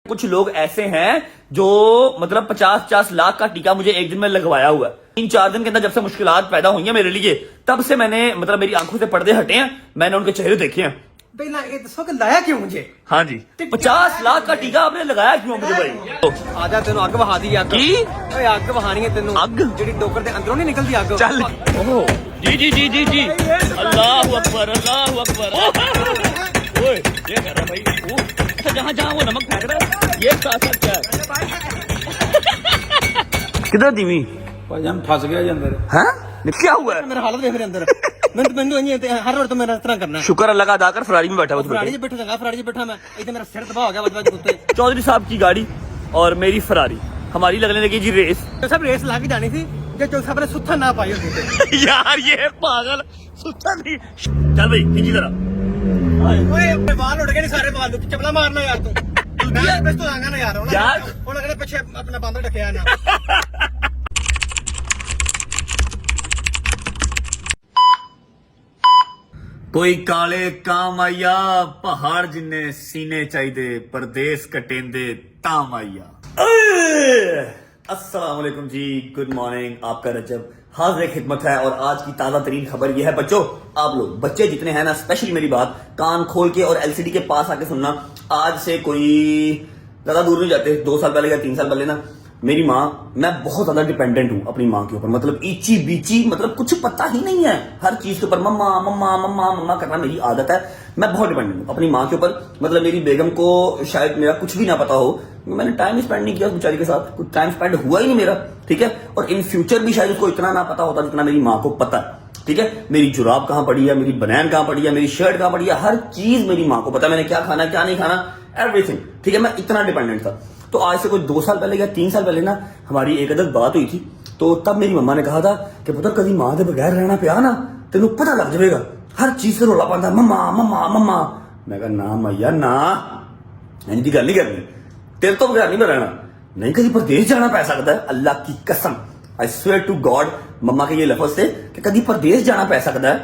कुछ लोग ऐसे हैं जो मतलब 50-50 लाख का टीका मुझे एक दिन में लगवाया हुआ है। 3-4 दिन के अंदर जब से मुश्किलात पैदा हुई हैं मेरे लिए, तब से मैंने मतलब मेरी आंखों से पर्दे हटे हैं, मैंने उनके चेहरे देखे हैं। पहला ये दसो कि लाया क्यों मुझे? हाँ जी, 50 लाख का टीका आपने लगाया क्यों मुझे भाई? आजा तेन अग वहा दी अग की अग वहानी है तेन अग जी डोकर के अंदरों नहीं निकलती अग। चल जी जी जी जी जी अल्लाह अकबर अल्लाह अकबर। ओए ये कर रहा भाई, अच्छा जहाँ जहाँ वो नमक फेंक रहा है ये साथ साथ क्या है? किधर दीवी भाईजान फंस गया जी अंदर। हाँ क्या हुआ है? मेरा हालत देख रहे अंदर मैं हर रोज तो मेरा इस तरह करना। शुक्र अल्लाह का अदा कर फरारी में बैठा हुआ फराड़ी जी बैठा फराड़ी जी बैठा मैं इधर मेरा सिर दबा हो गया बदबद कुत्ते। चौधरी साहब की गाड़ी और मेरी फरारी हमारी लगने लगी जी रेस। तो सब रेस ला के जानी थी जो चौधरी साहब ने सुत्था ना पाई होती। यार ये पागल सुता नहीं। चल भाई इसी तरह ओए बाल उड़ गए नहीं सारे बाल तू चपला मारना यार तू मैं बस तो आंगा ना यार वो लगने पीछे अपना बांदर ढकिया ना। कोई काले काम आया पहाड़ जिन्ने सीने चाहिए परदेस कटेंदे ताम आया। अस्सलाम वालेकुम जी, गुड मॉर्निंग। आपका रजब हाजिर खिदमत है और आज की ताजा तरीन खबर यह है बच्चों, आप लोग बच्चे जितने हैं ना, स्पेशली मेरी बात कान खोल के और एलसीडी के पास आके सुनना। आज से कोई ज्यादा दूर नहीं जाते, 2 साल पहले या 3 साल पहले ना मेरी माँ, मैं बहुत ज्यादा डिपेंडेंट हूँ अपनी माँ के ऊपर, मतलब ईची बीची, मतलब कुछ पता ही नहीं है, हर चीज के ऊपर मम्मा मम्मा मम्मा मम्मा करना मेरी आदत है। मैं बहुत डिपेंडेंट हूँ अपनी माँ के ऊपर, मतलब मेरी बेगम को शायद मेरा कुछ भी ना पता हो, मैंने टाइम स्पेंड नहीं किया उस बेचारी के साथ, कुछ टाइम स्पेंड हुआ ही नहीं मेरा, ठीक है। और इन फ्यूचर भी शायद उसको इतना ना पता होता जितना मेरी माँ को पता है, ठीक है। मेरी जुराब कहाँ पड़ी है, मेरी बनैन कहाँ पड़ी है, मेरी शर्ट कहाँ पड़ी है, हर चीज मेरी माँ को पता है, मैंने क्या खाना क्या नहीं खाना, एवरीथिंग, ठीक है। मैं इतना डिपेंडेंट था। तो आज से कोई 2 साल पहले या 3 साल पहले ना हमारी एक अदद बात हुई थी, तो तब मेरी मम्मा ने कहा था कि पुत्र कभी माँ के बगैर रहना पिया ना तेन पता लग जाएगा, हर चीज से रोला पाता मम्मा मम्मा मम्मा। मैं कहा ना मैया ना, इनकी गल नहीं करनी, तेरे तो बगैर नहीं मैं रहना, नहीं कभी परदेश जाना पै सकता है, अल्लाह की कसम, आई स्वेयर टू गॉड, मम्मा के ये लफ्ज थे कि कभी परदेश जाना पै सकता है।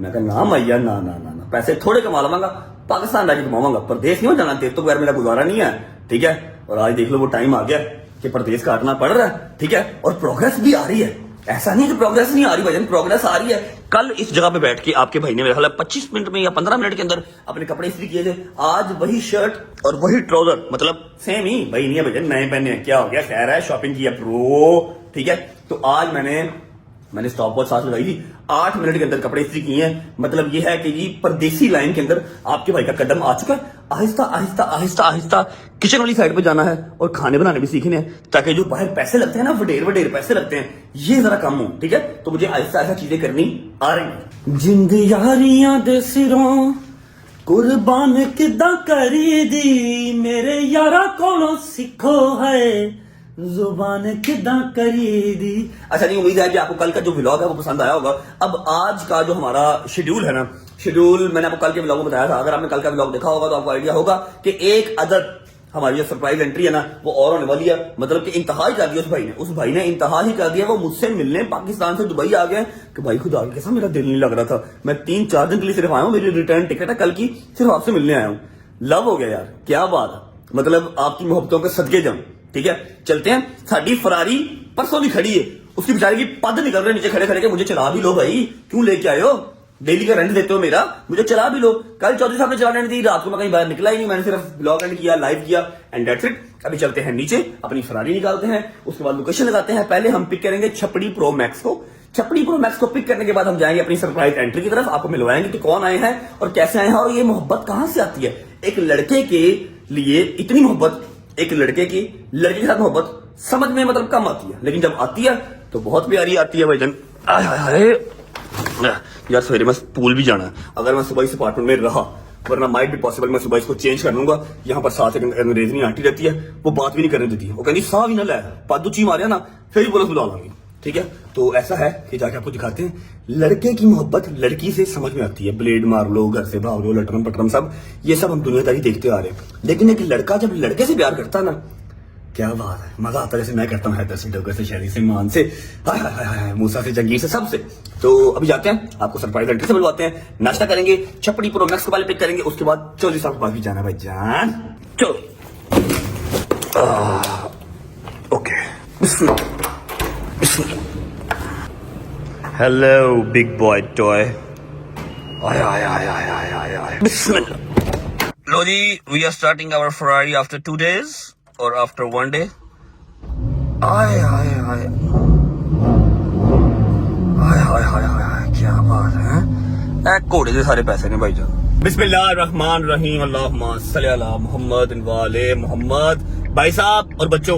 मैं कहा ना मैया ना ना ना ना, पैसे थोड़े कमा लवांगा, पाकिस्तान जाके कमाऊंगा, परदेश नहीं हो जाना, तेरे तो बगैर मेरा गुजारा नहीं है, ठीक है। और आज देख लो वो टाइम आ गया कि परदेश काटना पड़ रहा है, ठीक है। और प्रोग्रेस भी आ रही है, ऐसा नहीं कि प्रोग्रेस नहीं आ रही भाईजान, प्रोग्रेस आ रही है। कल इस जगह पे बैठ के आपके भाई ने मेरे ख्याल 25 मिनट में या 15 मिनट के अंदर अपने कपड़े इस्त्री किए थे। आज वही शर्ट और वही ट्राउजर, मतलब सेम ही, भाई नहीं है भाईजान, नए पहने हैं, क्या हो गया, खैर है, शॉपिंग किया प्रो, ठीक है। तो आज मैंने स्टॉप वॉच साथ लगाई थी, 8 मिनट के अंदर कपड़े इस्त्री किए हैं। मतलब ये है कि जी परदेसी लाइन के अंदर आपके भाई का कदम आ चुका है। आहिस्ता आहिस्ता आहिस्ता आहिस्ता किचन वाली साइड पे जाना है और खाने बनाने भी सीखने हैं, ताकि जो बाहर पैसे लगते हैं ना, वडेर पैसे लगते हैं, ये जरा कम हो, ठीक है। तो मुझे आहिस्ता आहिस्ता चीजें करनी आ रही हैं। जिंद यारियां दे सिरों कुर्बान किदा करी दी, मेरे यारा कोलों सीखो है जुबान किदा करी दी। अच्छा नहीं, उम्मीद है कि आपको कल का जो व्लॉग है वो पसंद आया होगा। अब आज का जो हमारा शेड्यूल है ना, शेड्यूल मैंने आपको कल के व्लॉग में बताया था, अगर आपने कल का व्लॉग देखा होगा तो आपको आइडिया होगा कि एक अदद हमारी जो सरप्राइज एंट्री है ना वो और होने वाली है, मतलब कि इंतहा ही कर दिया उस भाई ने इंतहा ही कर दिया। वो मुझसे मिलने पाकिस्तान से दुबई आ गए कि भाई खुदा कैसा मेरा दिल नहीं लग रहा था, मैं 3-4 दिन के लिए सिर्फ आया हूँ, मेरी रिटर्न टिकट है कल की, सिर्फ आपसे मिलने आया हूँ। लव हो गया यार, क्या बात है, मतलब आपकी मोहब्बतों के सदके जाऊं, ठीक है। चलते हैं। साडी फरारी परसों भी खड़ी है, उसकी बेचारी की पद निकल रहे नीचे खड़े खड़े के, मुझे चला भी लो भाई, क्यों लेके आए हो, डेली का रेंट देते हो मेरा, मुझे चला भी लो। कल चौधरी साहब ने चलाने नहीं दी, रात को मैं कहीं बाहर निकला ही नहीं, मैंने सिर्फ ब्लॉग एंड किया, लाइव किया एंड दैट्स इट। अभी चलते हैं नीचे, अपनी फरारी निकालते हैं, उसके बाद लोकेशन लगाते हैं। पहले हम पिक करेंगे छपड़ी प्रो मैक्स को, छपड़ी प्रो मैक्स को पिक करने के बाद हम जाएंगे अपनी सरप्राइज एंट्री की तरफ, आपको मिलवाएंगे कि कौन आए हैं और कैसे आए हैं और ये मोहब्बत कहां से आती है। एक लड़के के लिए इतनी मोहब्बत, एक लड़के की लड़के के साथ मोहब्बत समझ में मतलब कम आती है, लेकिन जब आती है तो बहुत प्यारी आती है भाईजान। यार सवेरे मैं पूल भी जाना है, अगर मैं सुबह इस अपार्टमेंट में रहा, वरना माइट भी पॉसिबल मैं सुबह इसको चेंज कर लूंगा। यहाँ पर साथ एक अंग्रेजनी आंटी रहती है, वो बात भी नहीं करने देती है, वो कहती साह भी ना लै, पादू ची मारिया ना फिर ही पुलिस बुला लाऊंगी, ठीक है। तो ऐसा है कि जाके आपको दिखाते हैं, लड़के की मोहब्बत लड़की से समझ में आती है, ब्लेड मार लो, घर से भाग लो, लटरम पटरम सब, ये सब हम दुनियादारी देखते आ रहे हैं। लेकिन एक लड़का जब लड़के से प्यार करता है ना, क्या बात है, मजा आता है, जैसे मैं करता हूँ हैदर से, डोगर से, शहरी से, मान से, हाय हाय हाय, मूसा से, जंगीर से, सबसे। तो अभी जाते हैं, आपको सरप्राइज एंट्री से मिलवाते हैं, नाश्ता करेंगे, छपड़ी प्रो मैक्स को पहले पिक करेंगे, उसके बाद चौधरी साहब के पास भी जाना भाई जान, चलो। Okay hello big boy toy आया आया आया आया आया आया आया बिस्मिल्लाह लो जी we are starting our Ferrari after 2 days और आफ्टर 1 day आए आए आए हाय हाय हाय हाय क्या बात है ए घोड़े के सारे पैसे ने भाईजान बिस्मिल्लाहिर्रहमान रहीम अल्लाहुम्मा सल्ली अला मुहम्मद वाले मोहम्मद। भाई साहब और बच्चों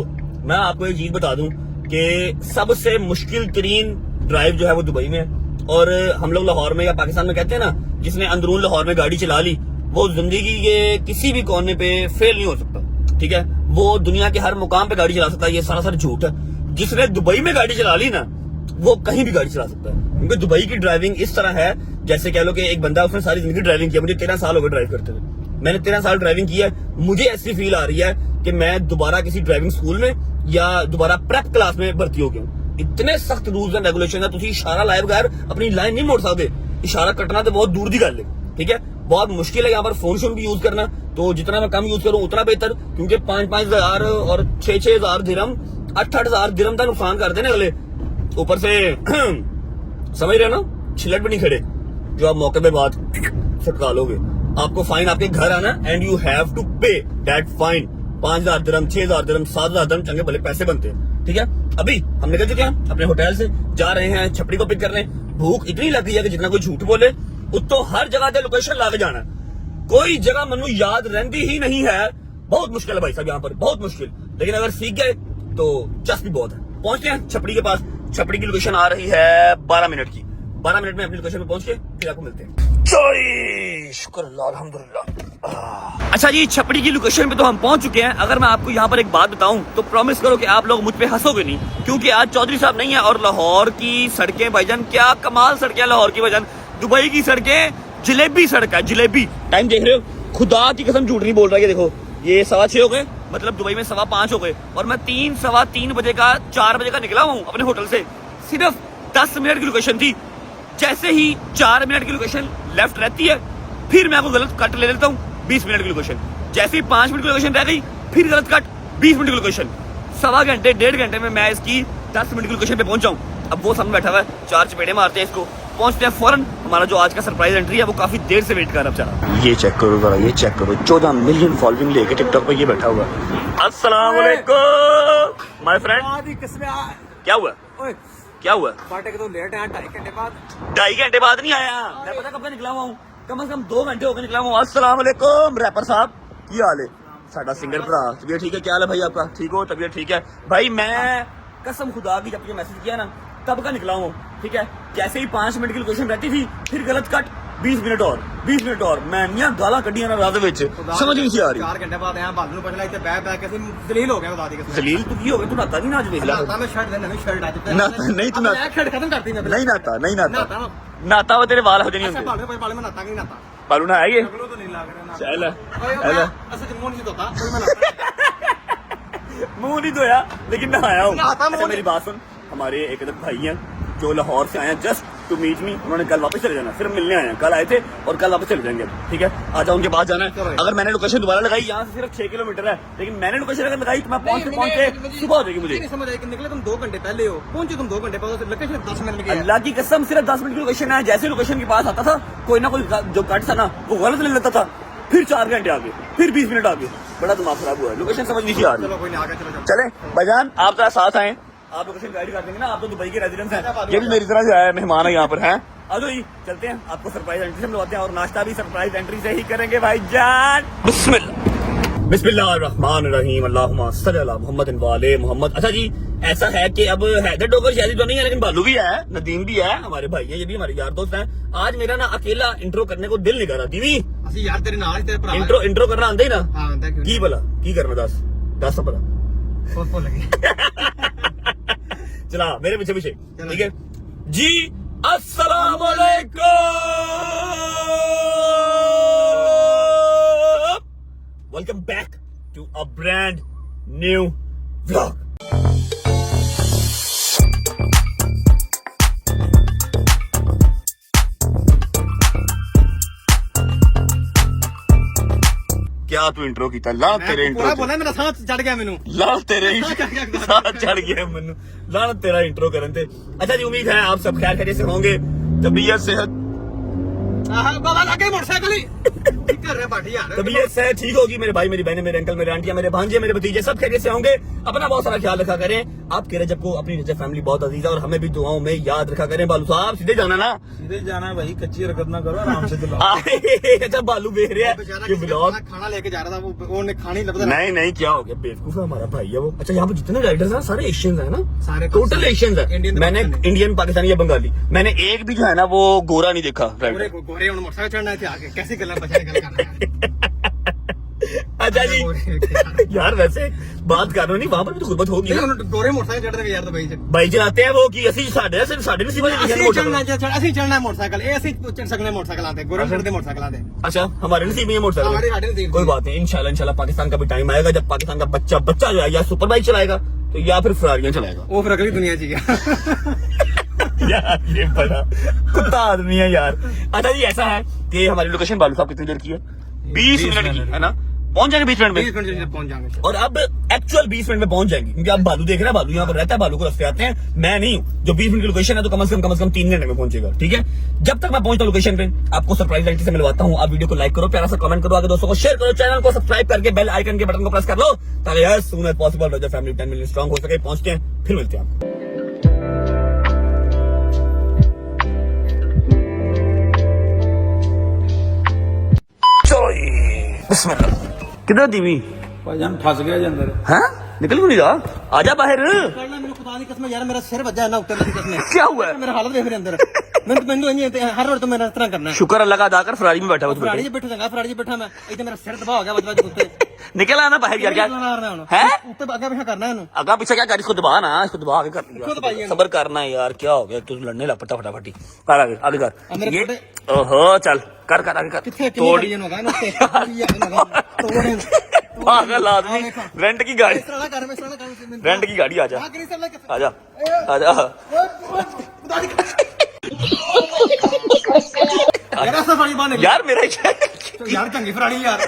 मैं आपको एक चीज बता दूं कि सबसे मुश्किल तरीन ड्राइव जो है वो दुबई में है और हम लोग लाहौर में या पाकिस्तान में कहते हैं ना जिसने अंदरून लाहौर में गाड़ी चला ली वो जिंदगी के किसी भी कोने पे फेल नहीं हो सकता। ठीक है वो दुनिया के हर मुकाम पे गाड़ी चला सकता है, ये सरासर झूठ है। जिसने दुबई में गाड़ी चला ली ना वो कहीं भी गाड़ी चला सकता है क्योंकि दुबई की ड्राइविंग इस तरह है जैसे कह लो कि एक बंदा उसने सारी जिंदगी ड्राइविंग किया। मुझे 13 साल हो गए ड्राइव करते हुए, मैंने 13 साल ड्राइविंग की है। मुझे ऐसी फील आ रही है कि मैं दोबारा किसी ड्राइविंग स्कूल में या दोबारा प्रेप क्लास में भर्ती हो गया हूँ। इतने सख्त रूल्स एंड रेगुलेशन है तुम इशारा लाए बगैर अपनी लाइन नहीं मोड़ सकते। इशारा कटना तो बहुत दूर की गल है। ठीक है बहुत मुश्किल है यहाँ पर फोन शोन भी यूज करना, तो जितना मैं कम यूज करूँ उतना बेहतर क्योंकि 5-5 हजार और 6-6 हजार दिरहम 8-8 हजार दिरहम का नुकसान कर देने अगले ऊपर से समझ रहे हो ना छिलट भी नहीं खड़े जो आप मौके पे बात फटका लोगे। आपको फाइन आपके घर आना एंड यू हैव टू पे दैट फाइन। 5,000 दिरहम 6,000 दिरहम 7,000 दिरहम चंगे भले पैसे बनते हैं। ठीक है अभी हम निकल चुके हैं अपने होटल से जा रहे हैं छपड़ी को पिक करने। भूख इतनी लग गई है कि जितना कोई झूठ बोले उतो हर जगह से लोकेशन ला के जाना। कोई जगह मनु याद रहती ही नहीं है। बहुत मुश्किल है भाई साहब यहाँ पर बहुत मुश्किल, लेकिन अगर सीख गए तो चस्प भी बहुत है। पहुंचते हैं छपड़ी के पास। छपड़ी की लोकेशन आ रही है 12 मिनट की। 12 मिनट में अपनी लोकेशन पे पहुंच के फिर आपको मिलते हैं। शुक्र अल्लाह अल्हम्दुलिल्लाह। अच्छा जी छपड़ी की लोकेशन पे तो हम पहुंच चुके हैं। अगर मैं आपको यहाँ पर एक बात बताऊं तो प्रॉमिस करो कि आप लोग मुझ पे हंसोगे नहीं क्योंकि आज चौधरी साहब नहीं है और लाहौर की सड़कें भाईजान क्या कमाल सड़कें लाहौर की भाईजान। दुबई की सड़कें जलेबी सड़क है जलेबी। टाइम देख रहे हो खुदा की कसम झूठ नहीं बोल रहा है। देखो ये 6:15 हो गए मतलब दुबई में 5:15 हो गए और मैं 3-3:15 बजे का 4 बजे का निकला हूँ अपने होटल से। सिर्फ 10 मिनट की लोकेशन थी। जैसे ही 4 मिनट की लोकेशन लेफ्ट रहती है फिर मैं आपको गलत कट ले लेता हूँ 20 मिनट की लोकेशन। जैसे ही 5 मिनट की लोकेशन रह गई फिर गलत कट 20 मिनट की लोकेशन। 1.25 घंटे 1.5 घंटे में मैं इसकी 10 मिनट की लोकेशन पे पहुंचा हूँ। अब वो सामने बैठा हुआ है 4 चपेड़े मारते हैं इसको पहुंचते हैं फौरन। हमारा जो आज का सरप्राइज एंट्री है वो काफी देर से वेट कर रहा है। ये चेक करो जरा ये चेक करो 14 मिलियन फॉलोइंग लेके टिकटॉक पे ये बैठा हुआ। अस्सलाम वालेकुम माय फ्रेंड। क्या हुआ क्या हुआ? के तो लेट है 2.5 घंटे बाद। 2.5 घंटे बाद नहीं आया मैं पता कब का निकला हुआ हूँ कम से कम 2 घंटे हो गए निकला हुआ हूँ। अस्सलाम वालेकुम रैपर साहब की हाल है? साडा सिंगर भरा तबीयत ठीक है? क्या हाल है भाई आपका? ठीक हो? तबीयत ठीक है भाई? मैं कसम खुदा की जब मैसेज किया ना तब का निकला हूँ। ठीक है जैसे ही 5 मिनट की लोकेशन रहती थी फिर गलत कट 20 मिनट और मैं गाला कड्डियां ना रात विच समझ नहीं आ रही। 4 घंटे बाद यहां बालू नु पछला इते बैठ के दलील हो गया बता दी के दलील तू की हो गया तू नाता नहीं ना आज देख ला नाता में शर्ट ले नवी शर्ट आज पे नाता नहीं तू नाता शर्ट खत्म कर दी मैं नहीं नाता नाता नाता वो तेरे वाल हो जाने होंगे। बालू में नाता नहीं नाता बालू ना आएंगे बालू तो नहीं लग रहा चल ऐसा मुंह नहीं धोता कोई मैं नाता मुंह नहीं धोया लेकिन नहाया हूँ। नहाता मुंह अच्छा मेरी बात सुन हमारे एक भाई हैं जो लाहौर से आए हैं जस्ट टू मीट मी। उन्होंने कल वापस चले जाना सिर्फ मिलने आए हैं। कल आए थे और कल वापस चले जाएंगे। ठीक है आ जाओ उनके पास जाना है। अगर मैंने लोकेशन दोबारा लगाई यहाँ से सिर्फ 6 किलोमीटर है लेकिन मैंने लोकेशन अगर लगाई तो मैं पहुंचते सुबह हो जाएगी मुझे। नहीं समझ आई कि निकले तुम 2 घंटे पहले हो पहुंचे तुम 2 घंटे पहले लोकेशन 10 मिनट में। अल्लाह की कसम सिर्फ 10 मिनट की लोकेशन है। जैसे लोकेशन के पास आता था कोई ना कोई जो कट था ना वो गलत ले लेता था फिर 4 घंटे आगे फिर 20 मिनट आगे। बड़ा दिमाग खराब हुआ है लोकेशन समझ नहीं आ रही। चलो कोई नहीं आगे चलो चले भाईजान आप जरा साथ आए आप लोकेशन गाइड कर देंगे ना। आप तो दुबई के रेजिडेंस हैं ये भी मेरी तरह से आया मेहमान है यहाँ पर हैं। आ जाओ जी चलते हैं आपको सरप्राइज एंट्री से मिलवाते हैं और नाश्ता भी सरप्राइज एंट्री से ही करेंगे भाईजान। बिस्मिल्लाहिर्रहमानिर्रहीम अल्लाहुम्मा सल्ली अला मुहम्मद वाले मोहम्मद। अच्छा जी ऐसा है कि अब हैदर डोगर शादी तो नहीं है लेकिन बालू भी है नदीम भी है हमारे भाई हैं ये भी हमारे यार दोस्त हैं। आज मेरा ना अकेला इंट्रो करने को दिल नहीं कर रहा दीवी ਅਸੀਂ यार तेरे नाल तेरे भरा इंट्रो करना आंदा ही ना हां आंदा क्यों की भला की करना दस पता भूल लगी चला मेरे पीछे पीछे ठीक है जी। अस्सलाम वालेकुम welcome back to a brand new vlog. क्या क्या तू इंट्रो किया ला तेरे पूरा इंट्रो बोला मेरा सांस चढ़ गया मैनू ला तेरे साथ चढ़ गया मनु ला तेरा इंट्रो करन थे। अच्छा जी उम्मीद है आप सब खैर खैरियत से होंगे, तबीयत सेहत बाबा लगे मोटरसाइकिल ही कर रहे बाटी यार। तबीयत सेहत ठीक होगी, मेरे भाई मेरी बहनें मेरे अंकल मेरे आंटियां मेरे भांजे मेरे भतीजे सब खैरियत से होंगे। अपना बहुत सारा ख्याल रखा करें। आपके रजब को अपनी रजब फैमिली बहुत अजीज है और हमें भी दुआओं में याद रखा करें। बालू साहब सीधे जाना ना, सीधे जाना है भाई, कच्ची हरकत ना करो, आराम से चलाओ। अच्छा बालू देख रहे हैं कि ब्लॉग खाना लेके जा रहा था वो ने खाना ही लपटा नहीं नहीं क्या हो गया, बेवकूफ है हमारा भाई है वो। अच्छा यहाँ पे जितने राइडर्स हैं सारे एशियंस हैं ना, सारे टोटल एशियंस है। Indian, मैंने इंडियन पाकिस्तानी या बंगाली मैंने एक भी जो है ना वो गोरा नहीं देखा राइडर। गोरे उन मोटरसाइकिल चढ़ना थे आगे कैसी गलत बचाने गल कर रहे हैं। अच्छा जी यार वैसे बात कर रहे हो नहीं, वहां पर भी तो गुर्बत होगी ना। गोरे मोटरसाइकिल चढ़ रहे यार तो भाई भाई चलाते हैं वो कि ਅਸੀਂ ਸਾਡੇ ਨਸੀਬ ਵਿੱਚ ਲਿਖਿਆ चढ़ना ਅਸੀਂ चढ़ना मोटरसाइकिल ये ਅਸੀਂ चढ़ सकने मोटरसाइकिल आते गोरे चढ़ते मोटरसाइकिल आते। अच्छा हमारे नसीब में ये हमारे मोटरसाइकिल नसीब कोई बात नहीं, इंशाल्लाह पाकिस्तान का भी टाइम आएगा जब पाकिस्तान का बच्चा जो है या सुपर बाइक चलाएगा तो या फिर फरारियां चलाएगा। वो फिर अगली दुनिया जी यार ये बड़ा कुत्ता आदमी है यार। अच्छा जी ऐसा है कि हमारी लोकेशन बालू साहब कितनी देर की है, 20 मिनट की है ना, पहुंच जाएंगे 20 मिनट में पहुंच जाएंगे। और अब एक्चुअल 20 मिनट में पहुंच जाएंगे क्योंकि आप बालू देख रहे हैं, बालू यहाँ पर रहता है, बालू को रास्ते आते हैं, मैं नहीं हूँ। जो 20 मिनट की लोकेशन है तो कम से कम 3 घंटे में पहुंचेगा, ठीक है। जब तक मैं पहुंचता हूँ लोकेशन पे आपको सरप्राइज एंट्री से मिलवाता हूँ। आप वीडियो को लाइक करो, प्यारा सा कमेंट करो, आगे दोस्तों को शेयर करो, चैनल को सब्सक्राइब करके बेल आइकन के बटन को प्रेस कर लो ताकि यार सून एज पॉसिबल रजब फैमिली 10 मिलियन स्ट्रांग हो सके। पहुंचते हैं फिर मिलते हैं आपको। चलो जी बिस्मिल्लाह। किधर दीवी भाईजान फंस गया जी अंदर। हाँ निकल क्यों नहीं रहा, आजा बाहर। मेरे खुदा की कसम यार मेरा सिर बजा है ना ऊपर की कसम। क्या हुआ है? मेरा हालत देख मेरे अंदर मैंने हर रोज तो मेरा इस तरह करना है। शुक्र अल्लाह का अदा कर, फरारी में बैठा हुआ फराड़ी बैठा था फराड़ी बैठा मैं इधर मेरा सिर दबा हो गया बजवा कुत्ते निकल आना बाहर यार। क्या है ऊपर आगे पीछे करना है इन्हों। आगा पीछे क्या कर, इसको दबा ना, इसको दबा के कर इसको दबाइए लिया। सबर करना है यार, क्या हो गया तू लड़ने लग पड़ता फटाफटी। कर आगे आगे कर मेरे ये छोटे- ओहो चल कर कर आगे कर कितने तोड़ होगा ना पागल आदमी। रेंट की गाड़ी रेंट रेंट की गाड़ी आजा आजा आजा यार मेरा यार चंगी फराड़ी यार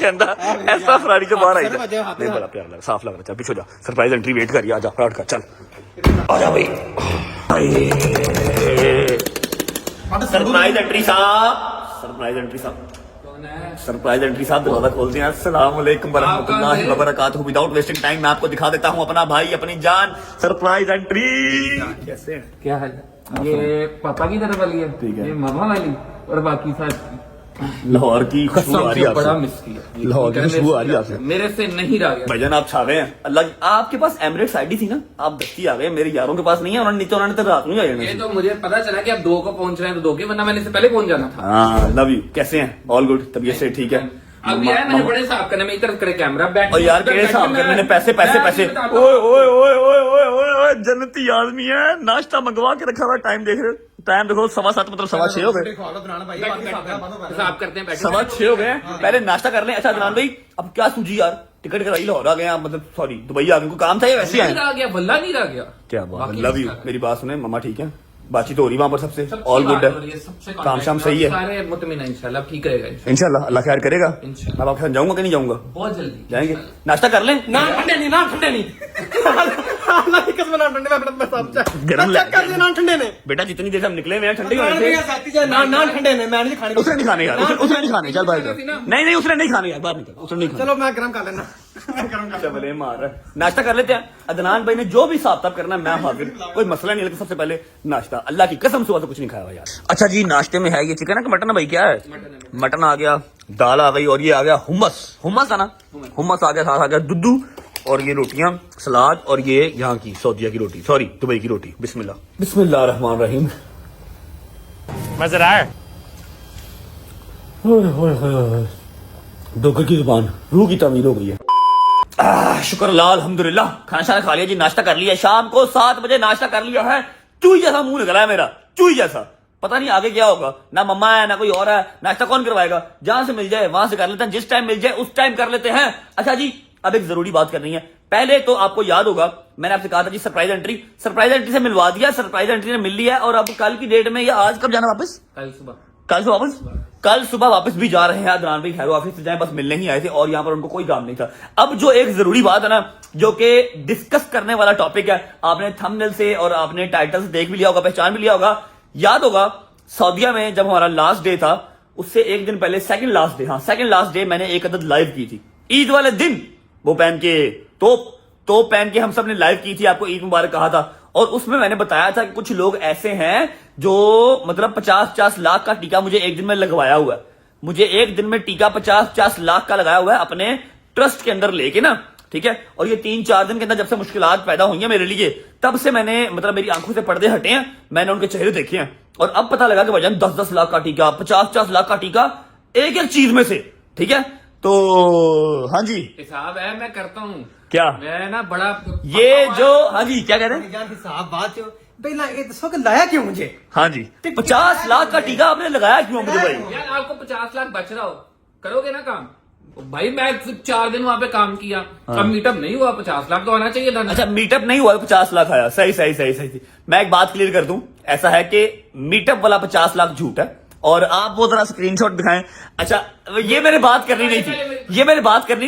कहता ऐसा फरारी के बाहर आई सर बजे हाथ में नहीं, बड़ा प्यार लगा, साफ लग रहा। चल पीछे जा, सरप्राइज एंट्री वेट करिए, आजा फ्रॉड का चल आजा भाई। सरप्राइज एंट्री साहब, सरप्राइज एंट्री साहब, सरप्राइज एंट्री साहब दरवाजा खोलते हैं। अस्सलाम वालेकुम वरहमतुल्लाहि वबरकातुहू। विदाउट वेस्टिंग टाइम मैं आपको दिखा देता हूँ अपना भाई अपनी जान सरप्राइज एंट्री। कैसे हैं? क्या है ये पापा की तरफ वाली है, ठीक है। ये मामा वाली और बाकी साथ लाहौर की खुशबू आ रही है बड़ा आपसे। मिस किया। लाहौर की खुशबू आ रही है आपसे। मेरे से नहीं रह गया। भाईजान आप छावे हैं अल्लाह की। आपके पास एमिरेट्स आईडी थी ना, आप दस्ती आ गए, मेरे यारों के पास नहीं है, उन्होंने उन्होंने तो रात में आ ये जाना। तो मुझे पता चला कि आप 2 को पहुंच रहे हैं तो 2 के, वरना मैंने इससे पहले पहुंच जाना था। हाँ लव यू। कैसे हैं? ऑल गुड, तबीयत से ठीक है? अभी यार मैंने बड़े साफ करने में इधर करे कैमरा बैठ और यार केड़े साहब करने ने पैसे पैसे पैसे। ओए ओए ओए ओए ओए ओए जन्नती आदमी है, नाश्ता मंगवा के रखा हुआ। टाइम देख रहे हो, टाइम देखो 7:15 मतलब 6:15 हो गए, साफ करते हैं बैठ 6:15 हो गए। पहले नाश्ता कर लें। अच्छा अदनान भाई अब क्या सूझी यार, टिकट कराई लाहौर आ गए आप, मतलब सॉरी दुबई आ गए, कोई काम था या वैसे आए? रह गया वल्ला नहीं रह गया। क्या बात, बाकी लव यू। सब- मेरी बात सुने, मम्मा ठीक है, बातचीत हो रही वहां पर सबसे सबसे ऑल गुड बात है, हो रही सबसे काम शाम सही है, सारे मुतमिन हैं इंशाल्लाह, ठीक रहेगा इंशाल्लाह अल्लाह खैर करेगा। इंशाल्लाह। अब आपके साथ जाऊंगा कि नहीं जाऊंगा? बहुत जल्दी जाएंगे, नाश्ता कर लें। ना ठंडे नहीं ना ठंडे नहीं अल्लाह की कसम ना ठंडे में अपना सब गरम चेक कर लेना ठंडे ने बेटा जितनी देर से हम निकले हुए हैं ठंडे होने से। ना ठंडे ने मैं नहीं खाने उसने नहीं खाने यार, उसने नहीं खाने, चल बाहर चल। नहीं उसने नहीं खाने यार, बाहर निकल, उसने नहीं खाने। चलो मैं गरम कर लेना चबले मार रहा है। नाश्ता कर लेते हैं। अदनान भाई ने जो भी हिसाब किताब करना है मैं हाजिर, कोई मसला नहीं है, लेकिन सबसे पहले नाश्ता। अल्लाह की कसम सुबह से कुछ नहीं खाया हुआ यार। अच्छा जी नाश्ते में है ये चिकन है कि मटन है भाई, क्या है? मटन आ गया, दाल आ गई और ये आ गया हुम्मस। हुम्मस है ना, हुम्मस आ गया, साथ आ गया दुद्धू और ये रोटियां, सलाद और ये यहाँ की सऊदीया की रोटी, सॉरी दुबई की रोटी। बिस्मिल्लाह बिस्मिल्लाह रहमान रहीम। मजा आया? डोकर की जुबान रूह की तमीर हो गई है। शुक्र अल्लाह अल्हम्दुलिल्लाह, खाना शाना खा लिया जी, नाश्ता कर लिया। शाम को 7 बजे नाश्ता कर लिया है। चूही जैसा मुंह निकला है मेरा, चूही जैसा। पता नहीं आगे क्या होगा, ना मम्मा है ना कोई और है, नाश्ता कौन करवाएगा? जहां से मिल जाए वहां से कर लेते हैं, जिस टाइम मिल जाए उस टाइम कर लेते हैं। अच्छा जी अब एक जरूरी बात करनी है। पहले तो आपको याद होगा मैंने आपसे कहा था जी सरप्राइज एंट्री से मिलवा दिया, सरप्राइज एंट्री ने मिल लिया है। और अब कल की डेट में या आज कब जाना वापस? कल सुबह कल सुबह वापस भी जा रहे हैं। अदनान भाई खैर ऑफिस से जाए, बस मिलने ही आए थे और यहाँ पर उनको कोई काम नहीं था। अब जो एक जरूरी बात है ना, जो कि डिस्कस करने वाला टॉपिक है, आपने थंबनेल से और आपने टाइटल से देख भी लिया होगा, पहचान भी लिया होगा। याद होगा सऊदीया में जब हमारा लास्ट डे था, उससे एक दिन पहले सेकंड लास्ट डे मैंने एक अदद लाइव की थी ईद वाले दिन। वो पहन के तोप पहन के हम सब ने लाइव की थी, आपको ईद मुबारक कहा था। और उसमें मैंने बताया था कि कुछ लोग ऐसे हैं जो मतलब 50-50 लाख का टीका मुझे एक दिन में लगवाया हुआ है। मुझे एक दिन में टीका 50-50 लाख का लगाया हुआ है अपने ट्रस्ट के अंदर लेके ना, ठीक है। और ये 3-4 दिन के अंदर जब से मुश्किलात पैदा हुई हैं मेरे लिए, तब से मैंने मतलब मेरी आंखों से पर्दे हटे हैं, मैंने उनके चेहरे देखे हैं। और अब पता लगा कि भाईजान 10-10 लाख का टीका, 50-50 लाख का टीका एक एक चीज में से, ठीक है। तो हाँ जी हिसाब है, मैं करता हूँ क्या मैं ना बड़ा ये जो हाँ जी क्या कह रहे हैं? जान की साहब बात जो पहला ये दसो कि लाया क्यों मुझे? हाँ जी 50 लाख का टीका आपने लगाया क्यों मुझे भाई? यार आपको 50 लाख बच रहा हो, करोगे ना काम? भाई मैं 4 दिन वहां पे काम किया, अब मीटअप नहीं हुआ, 50 लाख तो आना चाहिए था ना। अच्छा मीटअप नहीं हुआ, 50 लाख आया। सही। मैं एक बात क्लियर कर दूं, ऐसा है कि मीटअप वाला 50 लाख झूठ है और आप वो जरा स्क्रीनशॉट दिखाएं। अच्छा ये मैंने बात करनी